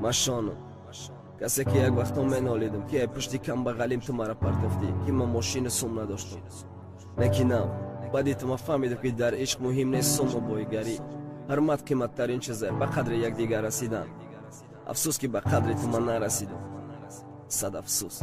ماشانو کسی که یک وقتا منالیدم که پشتی کم بغلیم تو مرا پرتفتی که من ماشین سوم نداشتم نکینم بعدی تو ما فهمیدم که در عشق مهم نیست سوم و بایگری حرمت قیمتترین چیزه به قدر یک دیگر رسیدن افسوس که به قدر تو من نرسیدم صد افسوس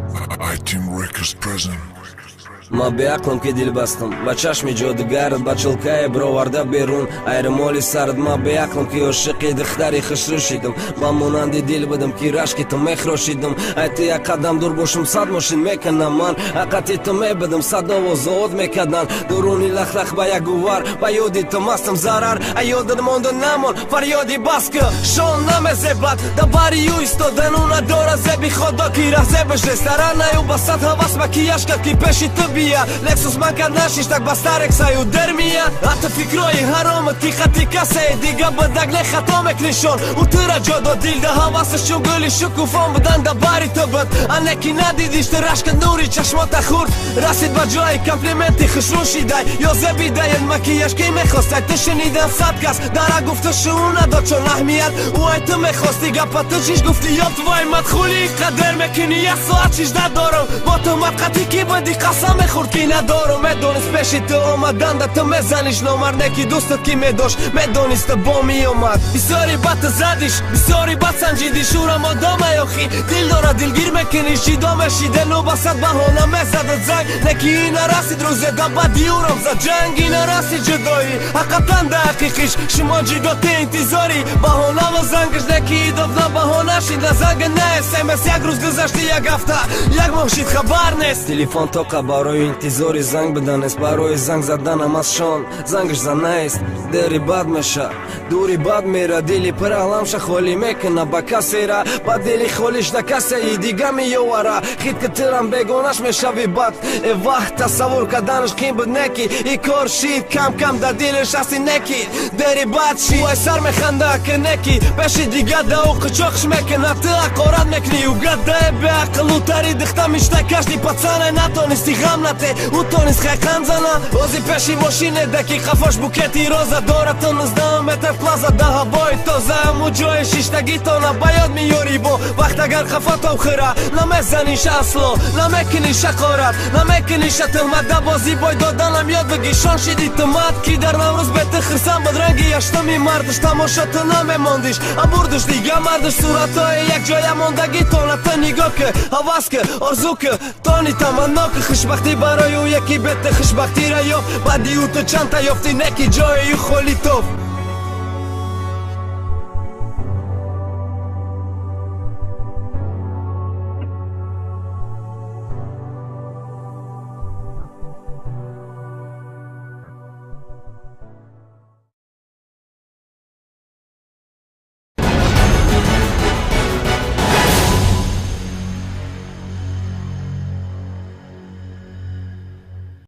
ما به عقلم که دل بستم با چشم جادوگرت با چلکای برآورده بیرون ایرمالی سرت ما به عقلم که عاشق دختری خسرو شدم با مانند دل بدم که رشک تو مخراشیدم ایت یک قدم دور باشم صد ماشین میکنم من حقیقت تو میبدم صد آواز آد میکردن درونی لخ لخ با یک گوار با یادی تو مستم ضرر یادت مانده نمان فریادی بس که شان نمیزبد دباری ایستادن و نداره زبی خدا کی رزه بشه سرا نیو بسات هواس مکیاژ کرد که پیش تو بیا لکسوس من کرد نشیش tak بستر اکسایو در میا حتی فکرای حرامت کی خطی کسه دیگه بدگ نخطا مکنشون و تو را جدا دیل ده حواسش چون گلی شکوفان بدن دباری تو بد انکی ندیدیش ترش که نوری چشمات خورد رسید با جای کمپلیمنتی خشرون شیدای یا زبی داین مکیاژ کی میخواست تو شنیدن صد کس در گفتشون نداد چون اهمیت و ای تو میخواستی گپت چیش گفتی یا تو وای مدخولی قدر میکنی یک ساعت چیش ندارم با تو مدقتی کی بدی قسم خورد کی ندارم میدونست پیشی تو آمدن ده تو میزنیش نامر نکی دوستت کی میداشت میدونست با می اومد بسیاری بات زدیش بسیاری بات سنجیدی شورم آدم ایاخی دل داره دلگیر میکنی شیدا میشی دلو بسد بهانه میزدت زنگ نکی این رسید روز دم با دیورم زد جنگ این رسید جدایی حقیقتا ده حقیقیش شما جیدات انتظاری بهانه و زنگش نکی دفنه بهانه شید زنگ نه SMS یک روز گذشتی یک هفته یک ماه شید خبر نیست تلفن تا برای انتظاری زنگ بدن است برای زنگ زدن هم از شان زنگش زن نیست دری بد میشه دوری بد میره دلی پر علمشه خالی میکنه با کسی را با دلی خالیش ده کسی دیگه میواره خید که ترم بگونش میشوی بد ای وقت تصور کردنش قیم بود نکی ای کار شید کم کم در دلش هستی نکی دری بد شید وای سر میخنده که نکی بشی دیگه ده و قچاقش میکنه تو اقارت میکنی و گده به عقل و تری دخته میشته کشتی پتسانه نتونستی غم نته او تونست خیقن زنه اوزی پیشی ماشینه دکی خفاش بوکتی روزه داره تو 19 متر پلازا ده هوای تازه همو جای شیشتگی تانه باید میاری با وقت اگر خفت او خیره نمیزنیش اصلا نمیکنیش اقارت نمیکنیش تلمده بازی بای دادنم یاد بگی شان شیدی تمت کی در نوروز بیت خرسن بدرنگی اشتمی مردش تماشا تو نمیماندیش ابوردش دیگه مردش صورتای یک جای ماندگی تانه تا نگاه که حواس که آرزو که تانی تمنا که خوشبختی برای او یکی بیت خوشبختی را یافت بعدی او تو چند تا یافتی نکی جای خالی تو